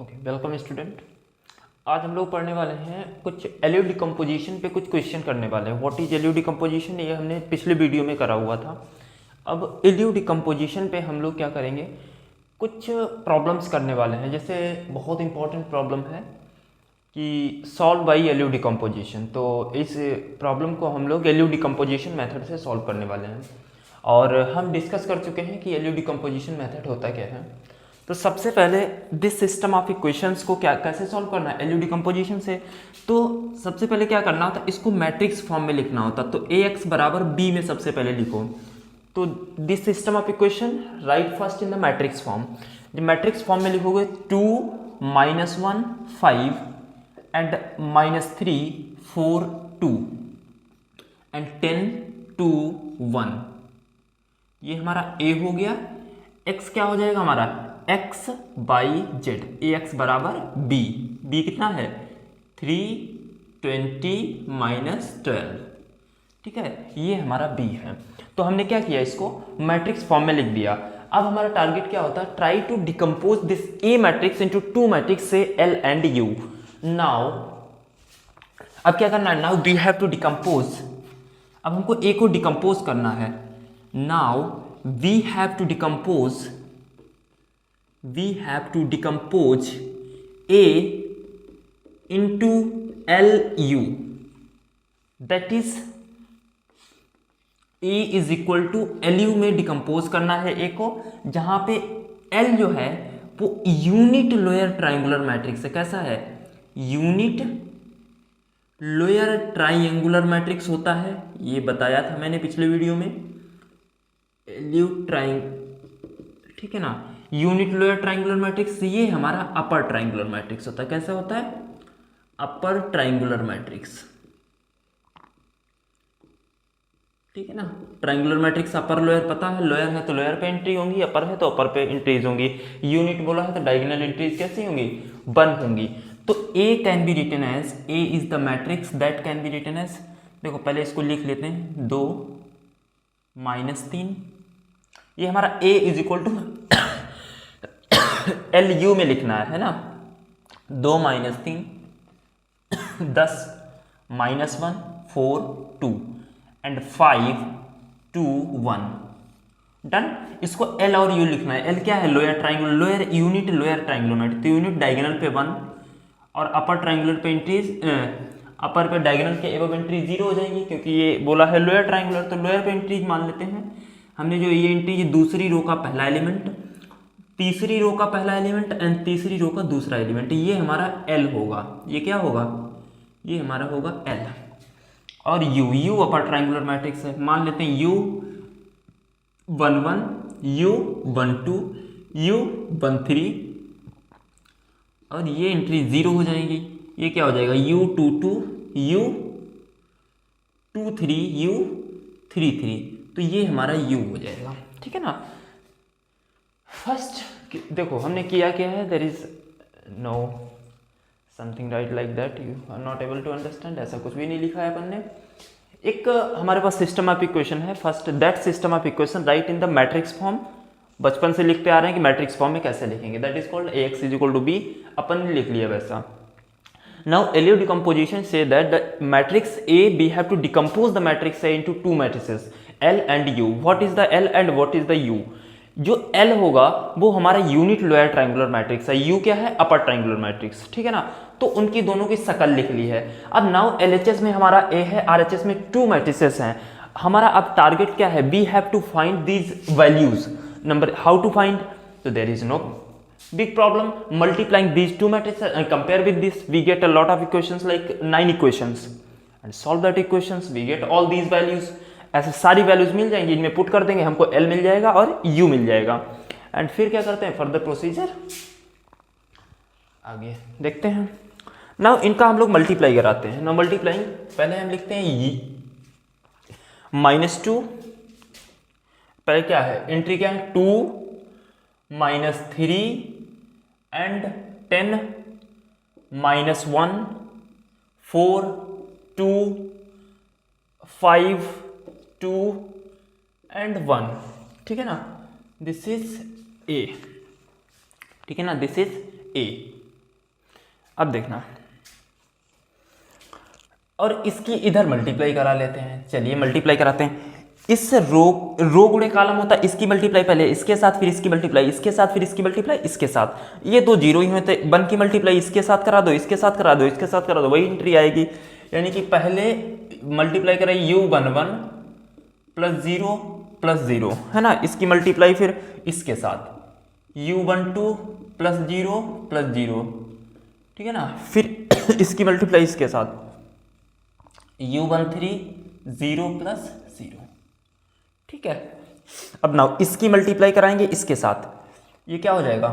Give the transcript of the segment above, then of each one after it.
Okay, welcome student. आज हम लोग पढ़ने वाले हैं कुछ एलयू डिकम्पोजिशन पे कुछ क्वेश्चन करने वाले हैं। व्हाट इज एलयू डिकम्पोजिशन, ये हमने पिछले वीडियो में करा हुआ था। अब एलयू डिकम्पोजिशन पे हम लोग क्या करेंगे, कुछ प्रॉब्लम्स करने वाले हैं। जैसे बहुत इंपॉर्टेंट प्रॉब्लम है कि सॉल्व बाई एलयू डिकम्पोजिशन, तो इस प्रॉब्लम को हम लोग एलयू डिकम्पोजिशन मेथड से सॉल्व करने वाले हैं। और हम डिस्कस कर चुके हैं कि एलयू डिकम्पोजिशन मेथड होता क्या है। तो सबसे पहले दिस सिस्टम ऑफ इक्वेशंस को क्या कैसे सॉल्व करना है एलयू डिकम्पोजिशन से। तो सबसे पहले क्या करना होता है, इसको मैट्रिक्स फॉर्म में लिखना होता। तो ax बराबर b में सबसे पहले लिखो। तो this system of equation right first in the matrix form. जब मैट्रिक्स फॉर्म में लिखोगे 2 -1 5 एंड -3 4 2 एंड 10 2 1, ये हमारा a हो गया। x क्या हो जाएगा हमारा, x by Z, A x बराबर b। b कितना है 3 20 -12, ठीक है, ये हमारा b है। तो हमने क्या किया, इसको मैट्रिक्स फॉर्म में लिख दिया। अब हमारा टारगेट क्या होता है, try to decompose this a matrix into two matrix से l एंड u। नाउ अब क्या करना है, now we have to decompose. अब हमको a को डिकम्पोज करना है। Now we have to decompose a into lu, that is a is equal to lu में डिकम्पोज करना है a को, जहां पे l जो है वो यूनिट लोअर ट्राइंगुलर मैट्रिक्स है। कैसा है, यूनिट लोअर ट्राइंगुलर मैट्रिक्स होता है, ये बताया था मैंने पिछले वीडियो में। lu ठीक है ना, यूनिट लोअर ट्राइंगुलर मैट्रिक्स, ये हमारा अपर ट्राइंगुलर मैट्रिक्स होता है। कैसा होता है, अपर ट्राइंगुलर मैट्रिक्स, ठीक है ना। ट्राइंगुलर मैट्रिक्स अपर लोअर पता है, लोअर है तो लोअर पे एंट्री होंगी, अपर है तो अपर पे एंट्रीज होंगी। यूनिट बोला है तो डायगोनल एंट्रीज कैसी होंगी, 1 होंगी। तो A can be written as, A is the matrix that can be written as, देखो पहले इसको लिख लेते हैं, 2 -3, ये हमारा A is equal to LU में लिखना है ना, 2 -3 10 -1 4 2 एंड 5 2 1, डन। इसको L और U लिखना है। L क्या है, lower triangular, lower unit lower triangular matrix, तो यूनिट डायगोनल पे 1 और अपर ट्राइंगुलर पे एंट्रीज, अपर पे डायगोनल के एबव एंट्री 0 हो जाएंगी, क्योंकि ये बोला है लोअर ट्राइंगुलर, तो लोअर पे एंट्रीज मान लेते हैं हमने। जो ये एंट्री, दूसरी रो का पहला एलिमेंट, तीसरी रो का पहला एलिमेंट एंड तीसरी रो का दूसरा एलिमेंट, ये हमारा L होगा। ये क्या होगा, ये हमारा होगा L। और U अपर ट्राइंगुलर मैट्रिक्स है, मान लेते हैं U 1 1 U 1 2 U 1 3, और ये एंट्री 0 हो जाएगी। ये क्या हो जाएगा, U 2 2 U 2 3 U 3 3, तो ये हमारा U हो जाएगा, ठीक है ना। फर्स्ट देखो हमने किया क्या है, there is no something right like that, you are not able to understand, ऐसा कुछ भी नहीं लिखा है अपन ने। एक हमारे पास सिस्टम ऑफ इक्वेशन है, first that system of equation right in the matrix form. बचपन से लिखते आ रहे हैं कि मैट्रिक्स फॉर्म में कैसे लिखेंगे, that is called ax is equal to b, अपन ने लिख लिया वैसा। नाउ एलयू डिकम्पोजिशन से that the matrix A we have to decompose the matrix A into two matrices L and U. What is the L and what is the U? जो L होगा वो हमारा यूनिट लोअर ट्राइंगुलर मैट्रिक्स है, U क्या है, upper triangular matrix, ठीक है ना। तो उनकी दोनों की शकल लिख ली है। अब नाउ LHS में हमारा A है, RHS में 2 मैट्रिसेस हैं। हमारा अब टारगेट क्या है, we have to find these values number, how to find, तो there is no big problem, multiplying these two matrices and compare with this, we get a lot of equations like 9 equations, and solve that equations, we get all these values। ऐसे सारी values मिल जाएंगी, इनमें put कर देंगे, हमको L मिल जाएगा और U मिल जाएगा। एंड फिर क्या करते हैं, फर्दर प्रोसीजर आगे देखते हैं। नाउ इनका हम लोग मल्टीप्लाई कराते हैं। नाउ मल्टीप्लाइंग पहले हम लिखते हैं -2, पहले क्या है, एंट्री क्या है, 2 -3 एंड 10 -1 4 2 5 2 एंड 1, ठीक है ना। दिस इज A, ठीक है ना, दिस इज A। अब देखना, और इसकी इधर मल्टीप्लाई करा लेते हैं। चलिए मल्टीप्लाई कराते हैं। इस रो गुणे कॉलम होता है, इसकी मल्टीप्लाई पहले इसके साथ, फिर इसकी मल्टीप्लाई इसके साथ, फिर इसकी मल्टीप्लाई इसके साथ। ये दो जीरो ही होते, 1 की मल्टीप्लाई इसके साथ करा दो, इसके साथ करा दो, इसके साथ करा दो, वही एंट्री आएगी। यानी कि पहले मल्टीप्लाई कराई u11 प्लस जीरो है ना, इसकी मल्टीप्लाई फिर इसके साथ u12 प्लस जीरो, ठीक है ना, फिर इसकी मल्टीप्लाई इसके साथ u13 0 प्लस 0, ठीक है। अब नाउ इसकी मल्टीप्लाई कराएंगे इसके साथ, ये क्या हो जाएगा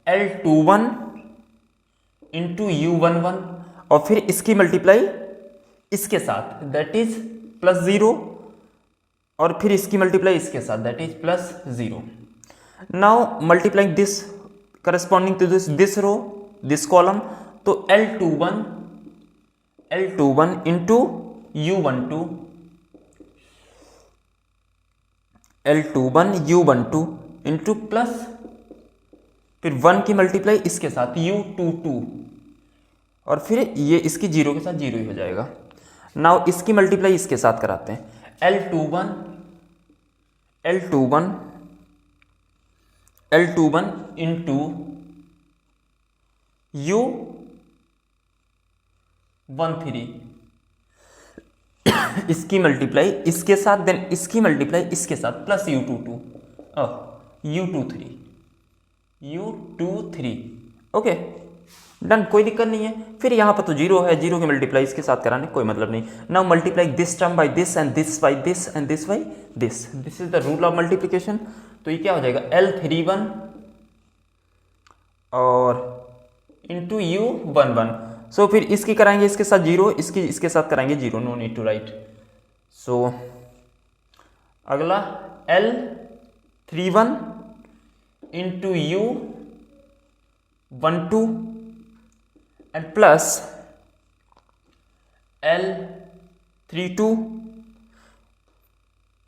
L21 इंटू u11, और फिर इसकी मल्टीप्लाई इसके साथ दैट इज प्लस 0, और फिर इसकी मल्टीप्लाई इसके साथ that is plus 0। Now multiplying this corresponding to this row this column, तो L21 into u12, L21 u12 into plus फिर 1 की मल्टीप्लाई इसके साथ u22, और फिर ये इसकी जीरो के साथ जीरो ही हो जाएगा। नाउ इसकी मल्टीप्लाई इसके साथ कराते हैं, L21 इंटू u13, इसकी मल्टीप्लाई इसके साथ, देन इसकी मल्टीप्लाई इसके साथ प्लस u23, ओके डन, कोई दिक्कत नहीं है। फिर यहाँ पर तो जीरो है, जीरो की मल्टीप्लाई इसके साथ कराने कोई मतलब नहीं। Now multiply this term by this and this by this and this by this, this is the rule of multiplication. तो ये क्या हो जाएगा L31 और इंटू u11, सो फिर इसकी कराएंगे इसके साथ जीरो, इसकी इसके साथ कराएंगे zero, no need to write. So अगला L31 into u12 and plus L32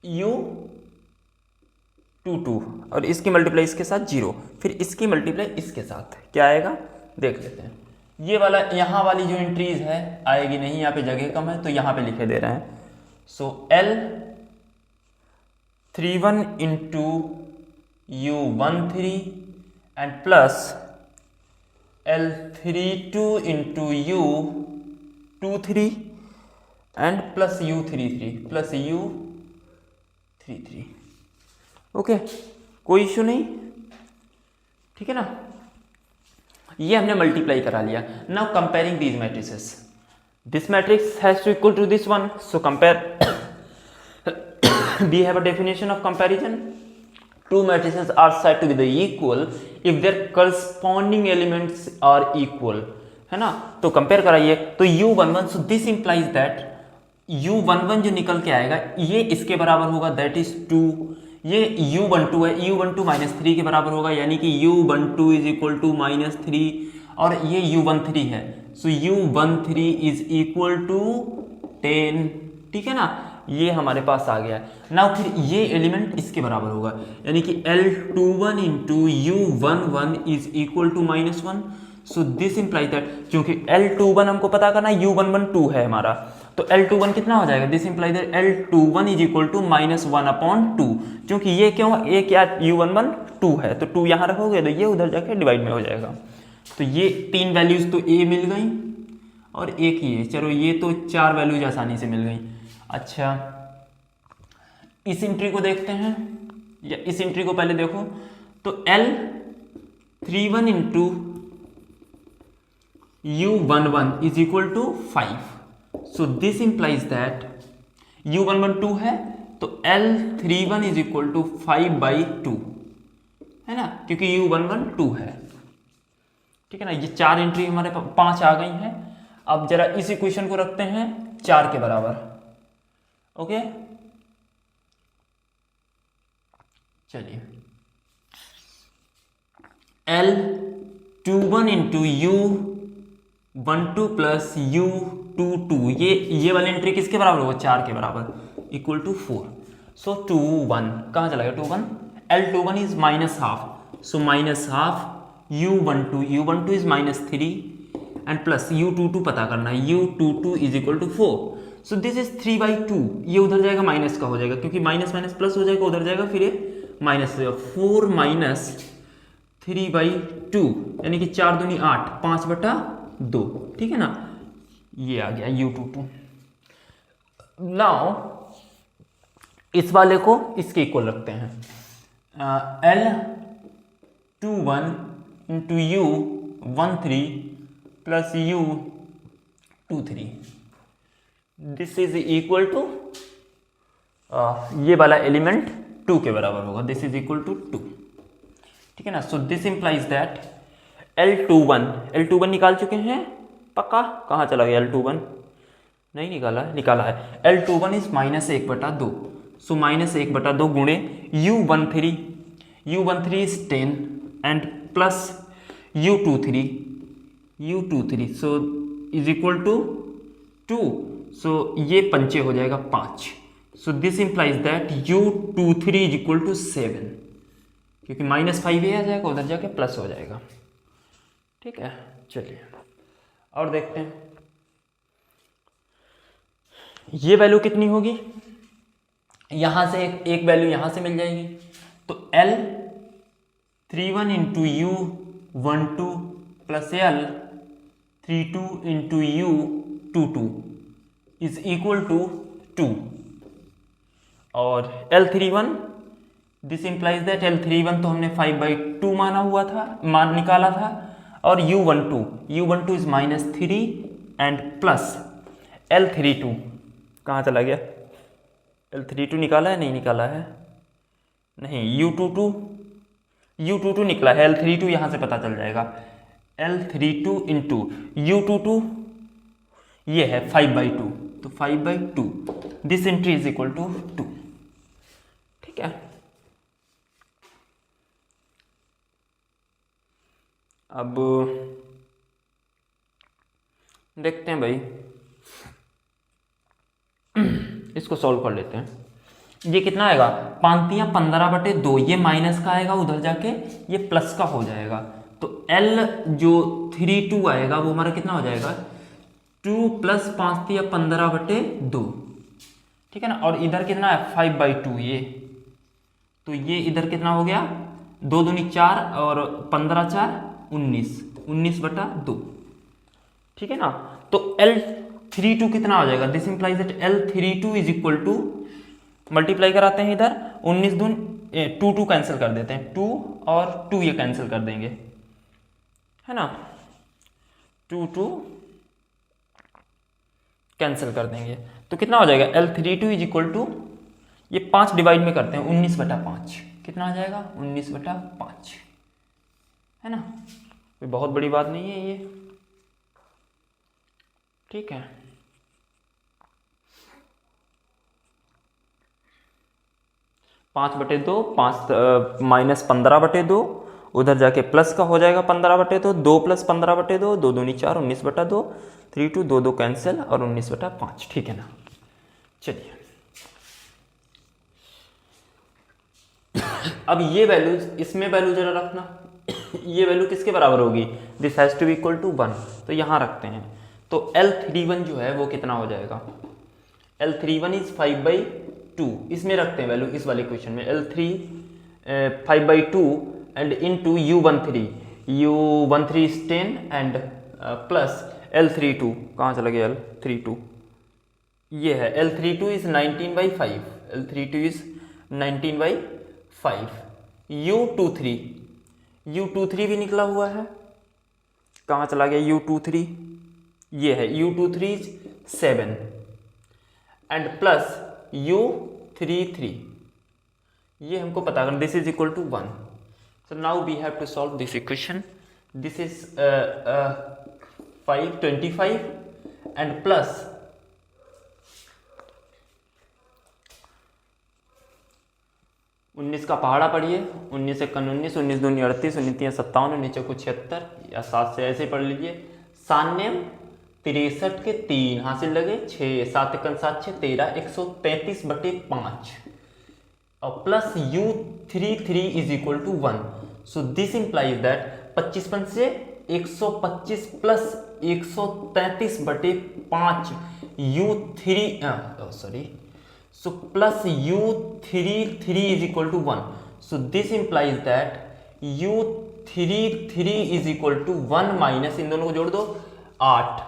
u22, और इसकी मल्टीप्लाई इसके साथ जीरो, फिर इसकी मल्टीप्लाई इसके साथ क्या आएगा देख लेते हैं। ये वाला यहाँ वाली जो एंट्रीज है आएगी नहीं, यहाँ पे जगह कम है तो यहाँ पे लिखे दे रहे हैं। So L31 into u13 and plus L32 into u23 and plus u33, okay कोई इश्यू नहीं, ठीक है ना। ये हमने मल्टीप्लाई करा लिया। Now comparing these matrices, this matrix has to equal to this one, so compare we have a definition of comparison. Two matrices are said to be the equal if their corresponding elements are equal, है ना। तो compare कराइए तो u11, so this implies that u11 जो निकल के आएगा ये इसके बराबर होगा दैट इज 2, ये u12 है, u12 -3 के बराबर होगा यानी कि u12 इज इक्वल टू -3, और ये u13 है, सो u13 इज इक्वल टू 10, ठीक है ना। ये हमारे पास आ गया। नाउ फिर ये एलिमेंट इसके बराबर होगा यानी कि L21 into u11 is equal to -1, so this implies that, क्योंकि L21 हमको पता करना u11 2 है हमारा, तो L21 कितना हो जाएगा, this implies that L21 is equal to -1/2, क्योंकि ये क्यों, ये क्या u11 2 है तो 2 यहाँ रखोगे तो ये उधर जाके डिवाइड में हो जाएगा। तो ये 3 वैल्यूज तो A मिल गई और एक ही है, चलो ये तो 4 वैल्यूज आसानी से मिल गई। अच्छा इस एंट्री को देखते हैं, या इस एंट्री को पहले देखो, तो L31 into u11 is equal to 5, so this implies that u11 2 है तो L31 इज इक्वल टू 5/2 है ना, क्योंकि u11 2 है, ठीक है ना। ये 4 एंट्री हमारे 5 आ गई हैं। अब जरा इस इक्वेशन को रखते हैं 4 के बराबर, ओके चलिए L21 into u12 plus u22, ये वाली एंट्री किसके बराबर होगा, 4 के बराबर, इक्वल टू 4, सो 2 1 कहाँ चला गया 2 1, L21 is -½ so -½ u12 is -3 and plus u22 पता करना है, u22 is equal to 4, so this is 3/2, ये उधर जाएगा माइनस का हो जाएगा, क्योंकि माइनस माइनस प्लस हो जाएगा, उधर जाएगा फिर ये माइनस हो जाएगा, 4 माइनस 3/2 यानी कि 4 दूनी 8, 5/2, ठीक है ना, ये आ गया u22। नाउ इस वाले को इसके इक्वल रखते हैं, L21 into u13 plus u23, this is equal to, ये वाला एलिमेंट 2 के बराबर होगा, दिस इज इक्वल टू 2, ठीक है ना। सो दिस इंप्लाइज दैट L21 निकाल चुके हैं पक्का, कहाँ चला गया L21, नहीं निकाला है, निकाला है, L21 इज -1/2, सो -1/2 गुणे u13 is 10 and plus u23 so is equal to 2, so ये पंचे हो जाएगा 5, so this implies that u23 is equal to 7, क्योंकि -5 ये आ जाएगा, उधर जाके प्लस हो जाएगा, ठीक है। चलिए और देखते हैं ये वैल्यू कितनी होगी, यहां से एक वैल्यू यहां से मिल जाएगी, तो L31 into u12 plus L32 into u22 is equal to 2, और L31 this implies that L31 तो हमने 5/2 माना हुआ था, मान निकाला था, और u12 is -3 and plus L32 कहाँ चला गया, L32 निकाला है, नहीं निकाला है, नहीं, u22 निकला है, L32 यहाँ से पता चल जाएगा, L32 इंटू u22 ये है 5/2, तो 5/2, this entry is equal to 2, ठीक है। अब देखते हैं भाई, इसको सॉल्व कर लेते हैं, ये कितना आएगा, 5×15/2, ये माइनस का आएगा, उधर जाके ये प्लस का हो जाएगा, तो L जो 32 आएगा वो हमारा कितना हो जाएगा, 2 + 5×15/2, ठीक है ना, और इधर कितना है 5/2 ये, तो ये इधर कितना हो गया, 2 दूनी 4 और 15×4 19/2, ठीक है ना। तो L32 कितना हो जाएगा, this implies that L32 is equal to, multiply कराते हैं इधर, 19 दून 2 कैंसिल कर देते हैं, 2 और 2 ये कैंसिल कर देंगे, है ना, 2 कैंसिल कर देंगे, तो कितना हो जाएगा L32 इज इक्वल टू, ये 5 डिवाइड में करते हैं, 19/5, कितना आ जाएगा 19/5, है ना, कोई बहुत बड़ी बात नहीं है ये, ठीक है। (5/2) -15/2, उधर जाके प्लस का हो जाएगा 15/2, 2 + 15/2, 2 दूनी 4, 19/2, 3 2 2 कैंसिल और 19/5, ठीक है ना। चलिए अब ये वैल्यूज, इसमें वैल्यू जरा रखना, ये वैल्यू किसके बराबर होगी, this has to be equal to 1, तो यहाँ रखते हैं, तो L31 जो है वो कितना हो जाएगा, L31 इज 5/2, इसमें रखते हैं वैल्यू, इस वाले क्वेश्चन में L3 5/2 and into u13 is 10 and plus L32, कहाँ चला गया L32, ये है L32 is 19/5, L32 is 19/5, u23 भी निकला हुआ है, कहाँ चला गया u23, ये है u23 is 7 and plus u33, ये हमको पता करना, this is equal to 1, so now we have to solve this equation, this is 525 and plus 19 का पहाड़ा पढ़िए, 19 × 19, 19 दूनी 38, 19 × 57, 19 × 76, या 7 से ऐसे पढ़ लीजिए, 63 63 के 3 हासिल लगे 6, 7 × 7 = 13, 133/5 और plus u33 is equal to 1, so this implies that 25 से 125 प्लस 133 बटे 5 u3 sorry so plus u33 is equal to 1. So this implies that u33 is equal to 1 minus इन दोनों को जोड़ दो 8,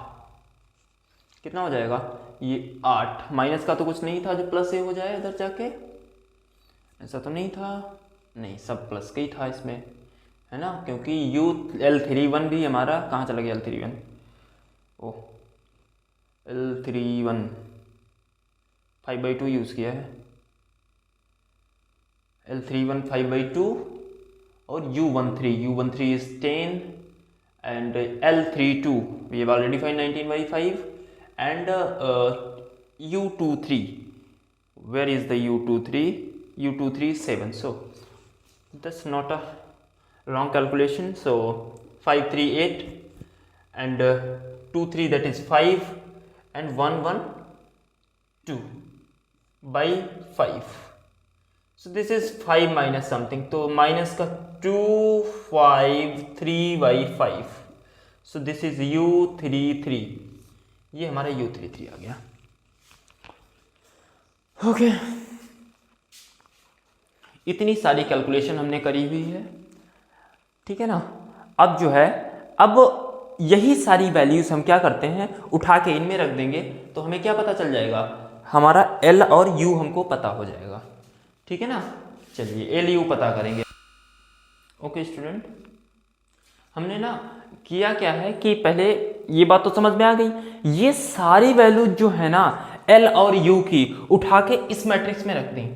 कितना हो जाएगा ये 8, माइनस का तो कुछ नहीं था जो प्लस ए हो जाए इधर जाके, ऐसा तो नहीं था, नहीं सब प्लस का ही था इसमें, है ना, क्योंकि L31 भी हमारा कहाँ चला गया, L31 ओ L31 5/2 यूज़ किया है, L31 5/2 और U13 is 10 and L32 we have already find 19/5 and U23, where is the U23 is 7, so that's not a wrong calculation. So 538 and 23 that is 5 and 112 by 5. So this is 5 minus something, तो minus का 253/5. So this is U33, ये हमारा U33 आ गया. Okay इतनी सारी calculation हमने करी हुई है, ठीक है ना. अब जो है, अब यही सारी वैल्यूज हम क्या करते हैं, उठा के इनमें रख देंगे तो हमें क्या पता चल जाएगा, हमारा L और U हमको पता हो जाएगा, ठीक है ना. चलिए L U पता करेंगे. ओके स्टूडेंट, हमने ना किया क्या है कि पहले ये बात तो समझ में आ गई, ये सारी वैल्यूज जो है ना L और U की उठा के इस मैट्रिक्स में रख दी.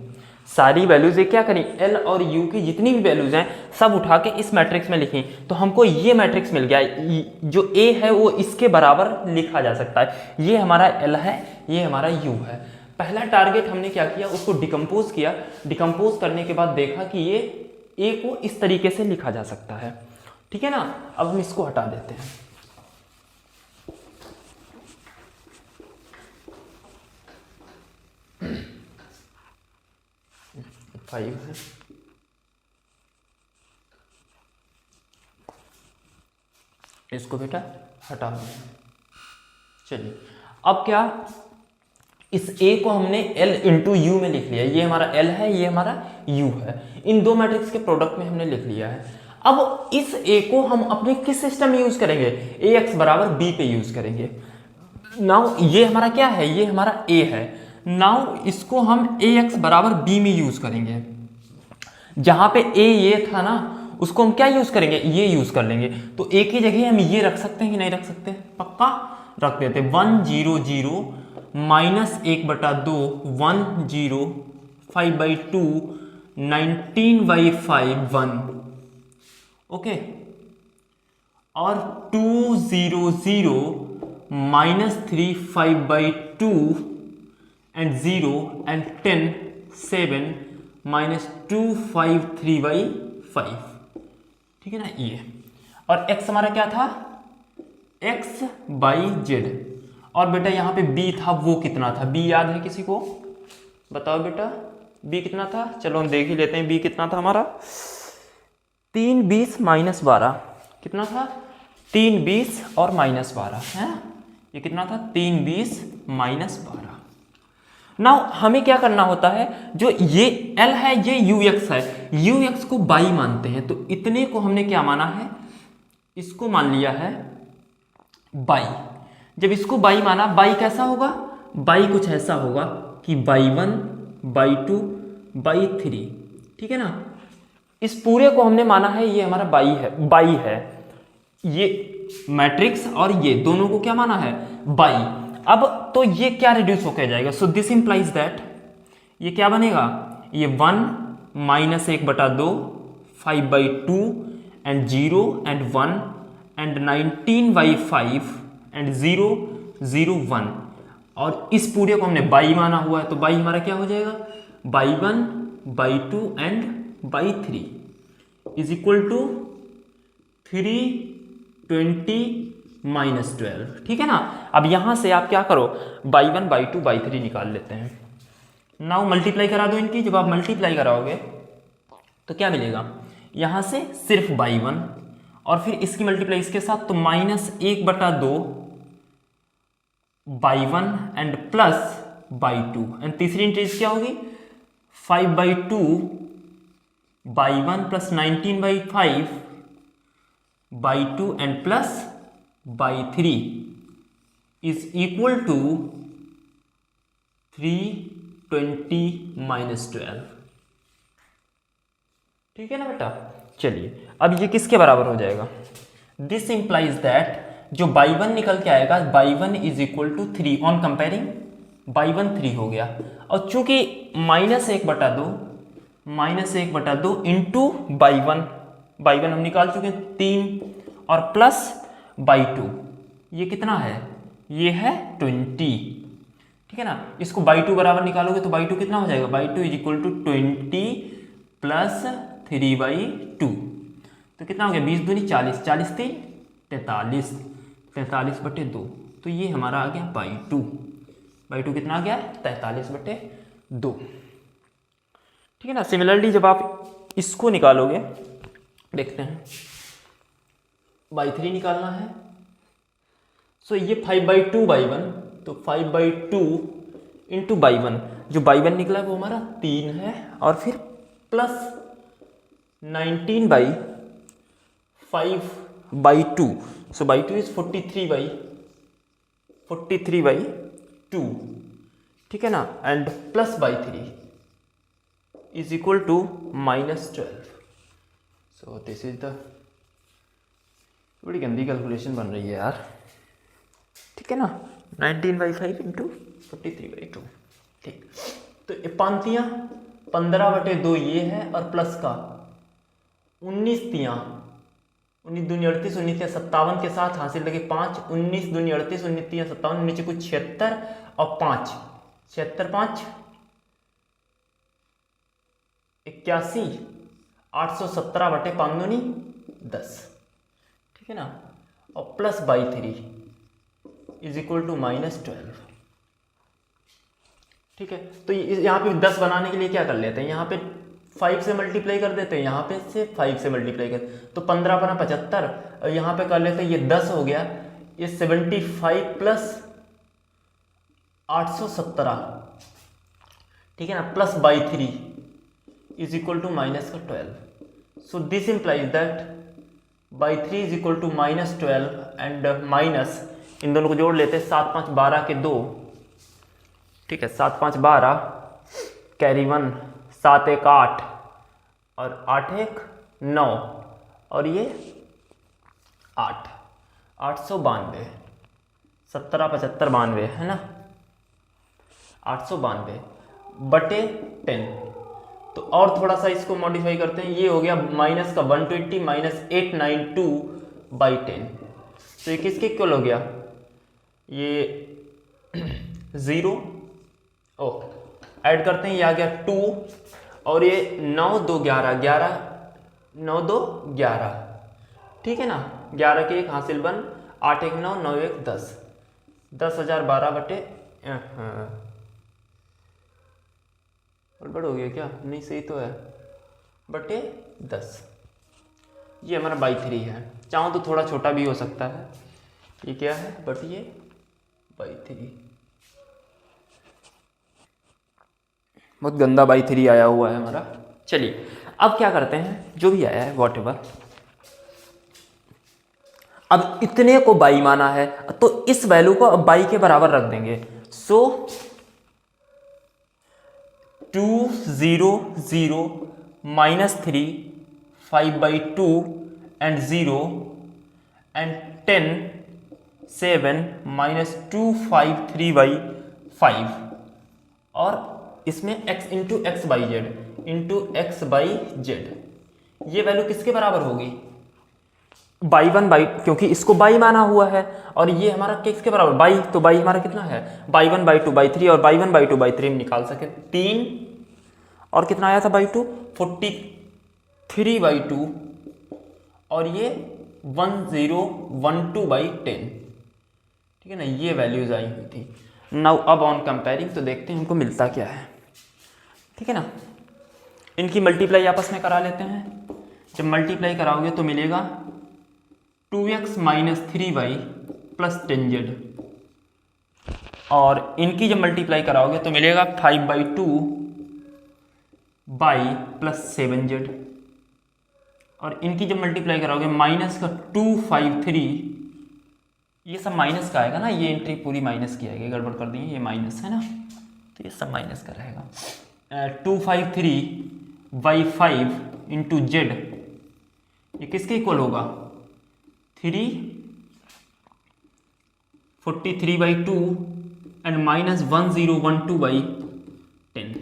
सारी वैल्यूज ये क्या करें, L और U की जितनी भी वैल्यूज हैं सब उठा के इस मैट्रिक्स में लिखें, तो हमको ये मैट्रिक्स मिल गया. जो A है वो इसके बराबर लिखा जा सकता है. ये हमारा L है, ये हमारा U है. पहला टारगेट हमने क्या किया, उसको डिकम्पोज किया. डिकम्पोज करने के बाद देखा कि ये A को इस तरीके से लिखा जा सकता है, ठीक है ना. अब हम इसको हटा देते हैं. फाइव है, इसको बेटा हटा दो. चलिए अब क्या, इस A को हमने L इंटू यू में लिख लिया. ये हमारा L है, ये हमारा U है. इन दो मैट्रिक्स के प्रोडक्ट में हमने लिख लिया है. अब इस A को हम अपने किस सिस्टम में यूज करेंगे, AX बराबर B पे यूज करेंगे. नाउ ये हमारा क्या है, ये हमारा A है. नाउ इसको हम AX बराबर B में यूज करेंगे. जहां पे A ये था ना, उसको हम क्या यूज करेंगे, ये यूज कर लेंगे. तो A की जगह हम ये रख सकते हैं कि नहीं रख सकते, पक्का रख देते. 1 0 0 माइनस 1/2 1 0 5/2 19/5 1. ओके, और 2 0 0 माइनस 3 5/2 and 0 and 10 7 minus 2 5 3/5, ठीक है ना. ये और x हमारा क्या था, x/z. और बेटा यहाँ पे b था, वो कितना था, b याद है किसी को, बताओ बेटा b कितना था. चलो हम देख ही लेते हैं b कितना था हमारा. 3 20 माइनस 12 कितना था, 3 20 और माइनस 12 है. ये कितना था, 3 20 माइनस 12. नाउ हमें क्या करना होता है, जो ये L है ये UX है, UX को बाई मानते हैं. तो इतने को हमने क्या माना है, इसको मान लिया है बाई. जब इसको बाई माना, बाई कैसा होगा, बाई कुछ ऐसा होगा कि बाई1 बाई2 बाई3, ठीक है ना. इस पूरे को हमने माना है ये हमारा बाई है. ये मैट्रिक्स और ये दोनों को क्या माना है, बाई. अब तो ये क्या रिड्यूस होकर जाएगा. सो दिस इंप्लाइज दैट ये क्या बनेगा, ये 1 minus 1/2 5/2 and 0 and 1 and 19/5 and 0 0 1. और इस पूरे को हमने बाई माना हुआ है, तो बाई हमारा क्या हो जाएगा, बाई1 बाई2 एंड बाई3 इज इक्वल टू 320 माइनस 12, ठीक है ना. अब यहां से आप क्या करो, बाई1 बाई2 बाई3 निकाल लेते हैं. नाउ मल्टीप्लाई करा दो इनकी. जब आप मल्टीप्लाई कराओगे तो क्या मिलेगा, यहां से सिर्फ बाई1 और फिर इसकी मल्टीप्लाई इसके साथ, तो -1/2 y 1 and plus y 2, and तीसरी इंटीज क्या होगी 5/2 y 1 plus 19/5 y 2 and plus y 3 is equal to 320 - 12। ठीक है ना बेटा। चलिए अब ये किसके बराबर हो जाएगा, दिस इंप्लाइज दैट जो बाई 1 निकल के आएगा y 1 is equal to 3 on comparing y 1 3 हो गया, और चूंकि -1/2 इंटू बाई 1 हम निकाल चुके हैं 3 और प्लस बाई 2, ये कितना है, ये है 20। ठीक है ना। इसको बाई 2 बराबर निकालोगे तो बाई 2 कितना हो जाएगा, y 2 is equal to 20 plus 3/2, तो कितना हो गया 20 दूनी 40, 40 3 43, 43/2, तो ये हमारा आ गया बाई 2 कितना आ गया 43/2। ठीक है ना। सिमिलरली जब आप इसको निकालोगे, देखते हैं बाई 3 निकालना है, सो ये 5/2 बाई 1, तो 5/2 इंटू बाई 1, जो बाई 1 निकला है वो हमारा 3 है, और फिर प्लस 19/5/2, सो बाई 2 इज 43/2। ठीक है ना। And plus y 3 is equal to -12। So this is the, बड़ी गंदी कैलकुलेशन बन रही है यार। ठीक है ना। 19/5 इंटू 43/2। ठीक, तो ये पांतियां 15/2 ये है, और प्लस का 19 तियां, 19 दूनी 38, 19 तियां 57 के साथ हासिल लगे 5, 19 दूनी 38, 19 तियां 57, नीचे कुछ 76 और 5, 76 5 81, 817/5 दूनी 10। ठीक है ना। और plus y 3 is equal to -12। ठीक है। तो यहाँ पे 10 बनाने के लिए क्या कर लेते हैं, यहाँ पे 5 से मल्टीप्लाई कर देते हैं, यहाँ पे से 5 से मल्टीप्लाई कर, तो 15 अपना 75, और यहाँ पे कर लेते हैं, ये 10 हो गया, ये 75 प्लस 817। ठीक है ना। Plus y 3 is equal to -12। So this implies that y 3 is equal to -12 and minus, इन दोनों को जोड़ लेते हैं, 7 5 12 के 2। ठीक है। 7 5 12 कैरी 1, 7 1 8 और 8 1 9, और ये 8, 892, 17 75 92 है ना, 892 बटे 10। तो और थोड़ा सा इसको मॉडिफाई करते हैं, ये हो गया माइनस का 120 -892/10। तो ये किसके इक्वल हो गया, ये 0, ओ ऐड करते हैं, ये आ गया 2, और ये 9 2 11 11, 9 2 11। ठीक है ना। 11 के 1 हासिल बन, 8 1 9, 9 1 10, 10,012 बटे, गड़बड़ हो गया क्या, नहीं सही तो है, बटे 10। ये हमारा बाई 3 है। चाहो तो थोड़ा छोटा भी हो सकता है, ये क्या है, बट ये बाई 3, बहुत गंदा बाई 3 आया हुआ है हमारा। चलिए अब क्या करते हैं, जो भी आया है वॉट एवर, अब इतने को बाई माना है तो इस वैल्यू को अब बाई के बराबर रख देंगे। सो 2 0 0 -3 5/2 एंड 0 एंड 10 7 -2 5 3/5, और इसमें x into x by Z, ये वैल्यू किसके बराबर होगी, बाई 1 बाई, क्योंकि इसको बाई माना हुआ है, और ये हमारा किसके बराबर बाई, तो बाई हमारा कितना है, बाई 1 बाई 2 बाई 3, और बाई 1 बाई 2 बाई 3 हम निकाल सके 3, और कितना आया था बाई 2 43/2, और ये 1012/10। ठीक है ना। ये वैल्यूज आई हुई थी। नाउ अब ऑन कंपेयरिंग तो देखते हैं हमको मिलता क्या है। ठीक है ना। इनकी मल्टीप्लाई आपस में करा लेते हैं। जब मल्टीप्लाई कराओगे तो मिलेगा 2x minus 3y plus 10z, और इनकी जब मल्टीप्लाई कराओगे तो मिलेगा 5/2 y प्लस 7z, और इनकी जब मल्टीप्लाई कराओगे माइनस का 253, ये सब माइनस का आएगा ना, ये एंट्री पूरी माइनस की आएगी, गड़बड़ कर दी ये माइनस है ना, तो ये सब माइनस का रहेगा। 253/5 इंटू जेड, ये किसके इक्वल होगा 343/2 and minus 1012/10।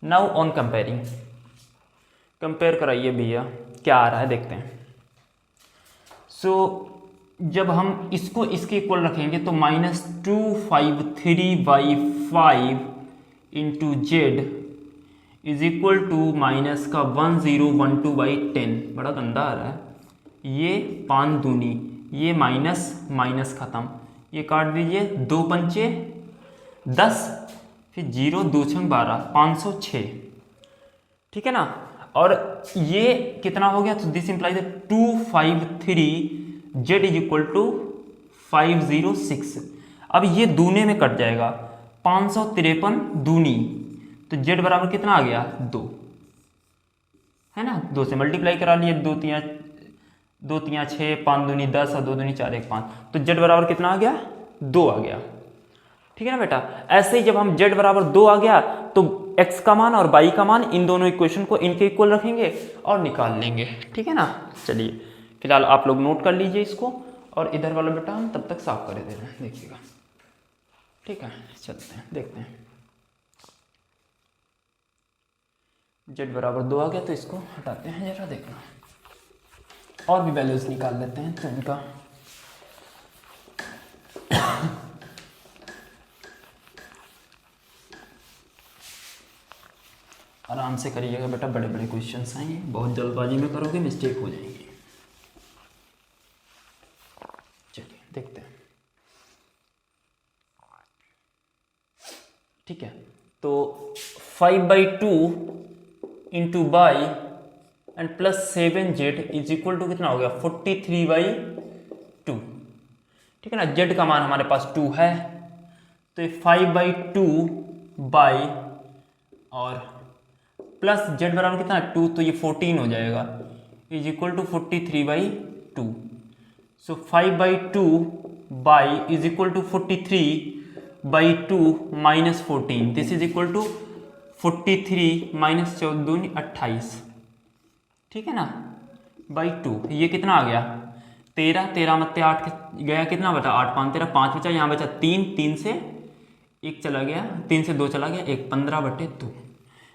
Now on comparing, compare कराइए भैया क्या आ रहा है देखते हैं। सो जब हम इसको इसके इक्वल रखेंगे तो minus 253/5 into z is equal to minus का 1012/10। बड़ा गंदा आ रहा है, ये 5 दूनी, ये माइनस माइनस खत्म, ये काट दीजिए, 2 पंचे 10, फिर 0 2 6 12, 506, ठीक है ना। और ये कितना हो गया, तो this implies 253 z is equal to 506। अब ये दूने में कट जाएगा, 553 दूनी, तो जेड बराबर कितना आ गया 2, है ना, 2 से मल्टीप्लाई करा लिए, 2 3 6, 5 दूनी 10 और 2 दूनी 4 1 5, तो जेड बराबर कितना आ गया 2 आ गया, ठीक है ना बेटा। ऐसे ही जब हम जेड बराबर 2 आ गया तो x का मान और y का मान, इन दोनों इक्वेशन को इनके इक्वल रखेंगे और निकाल लेंगे, ठीक है ना। चलिए फिलहाल आप लोग नोट कर लीजिए इसको, और इधर वाला बेटा हम तब तक साफ कर दे रहे हैं, देखिएगा, ठीक है। चलते हैं देखते हैं, जेड बराबर 2 आ गया तो इसको हटाते हैं जरा, देखना और भी वैल्यूज निकाल लेते हैं तो इनका आराम से करिएगा बेटा, बड़े बड़े क्वेश्चंस आएंगे, बहुत जल्दबाजी में करोगे मिस्टेक हो जाएगी। चलिए देखते हैं, ठीक है। तो 5/2 into y and plus 7z is equal to कितना हो गया 43/2, ठीक है ना। z का मान हमारे पास 2 है, तो ये 5/2 बाई और प्लस z बराबर कितना 2, तो ये 14 हो जाएगा, is equal to 43/2। So 5/2 y is equal to 43/2 minus 14, this is equal to 43 minus 14 28, ठीक है ना, बाई 2। ये कितना आ गया 13, 13 मत्ते 8 गया, कितना बचा 8 5 13, 5 बचा, यहाँ बचा 3, 3 से 1 चला गया, 3 से 2 चला गया 1, 15/2,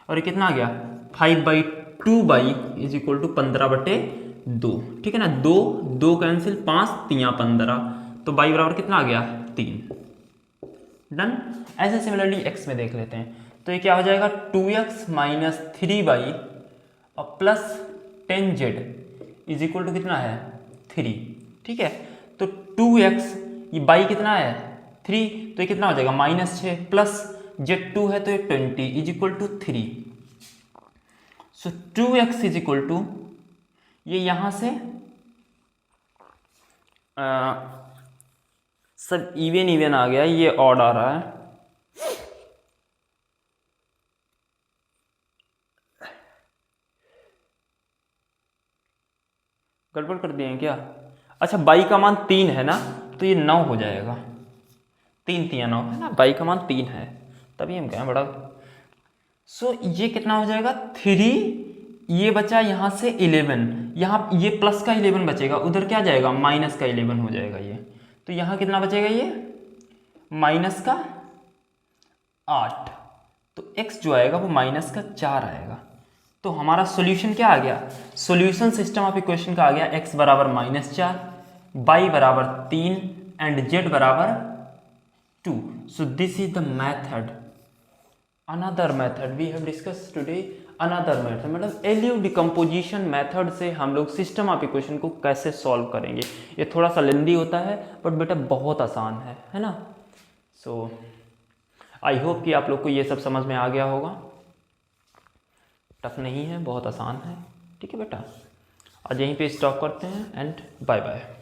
और ये कितना आ गया 5/2 बाई इज इक्वल टू 15/2, ठीक है ना। 2 2 कैंसिल, 5 3 15, तो बाई बराबर कितना आ गया 3। डन। ऐसे सिमिलरली एक्स में देख लेते हैं, तो ये क्या हो जाएगा 2x माइनस 3y और plus 10z is equal to कितना है 3, ठीक है। तो 2x, ये बाई कितना है 3, तो ये कितना हो जाएगा -6 प्लस z2 है तो ये 20 is equal to 3। So 2x is equal to, ये यहां से सब इवन आ गया, ये ऑड आ रहा है, गड़बड़ कर दिए हैं क्या। अच्छा बाई का मान 3 है ना, तो ये 9 हो जाएगा, 3 3 9 है ना, बाई का मान 3 है, तभी हम कहें बड़ा। सो ये कितना हो जाएगा 3, ये बचा यहाँ से 11, यहाँ ये प्लस का 11 बचेगा, उधर क्या जाएगा माइनस का 11 हो जाएगा ये, तो यहाँ कितना बचेगा ये माइनस का 8, तो x जो आएगा वो माइनस का 4 आएगा। तो हमारा सॉल्यूशन क्या आ गया, सॉल्यूशन सिस्टम ऑफ इक्वेशन का आ गया x बराबर -4, y बराबर 3 एंड z बराबर 2। So this is the method, another method we have discuss today, another method मतलब एलियो डिकम्पोजिशन मेथड से हम लोग सिस्टम ऑफ इक्वेशन को कैसे सॉल्व करेंगे। ये थोड़ा सा लेंदी होता है बट बेटा बहुत आसान है ना। सो आई होप कि आप लोग को ये सब समझ में आ गया होगा, टफ नहीं है, बहुत आसान है, ठीक है बेटा। आज यहीं पे स्टॉप करते हैं एंड बाय बाय।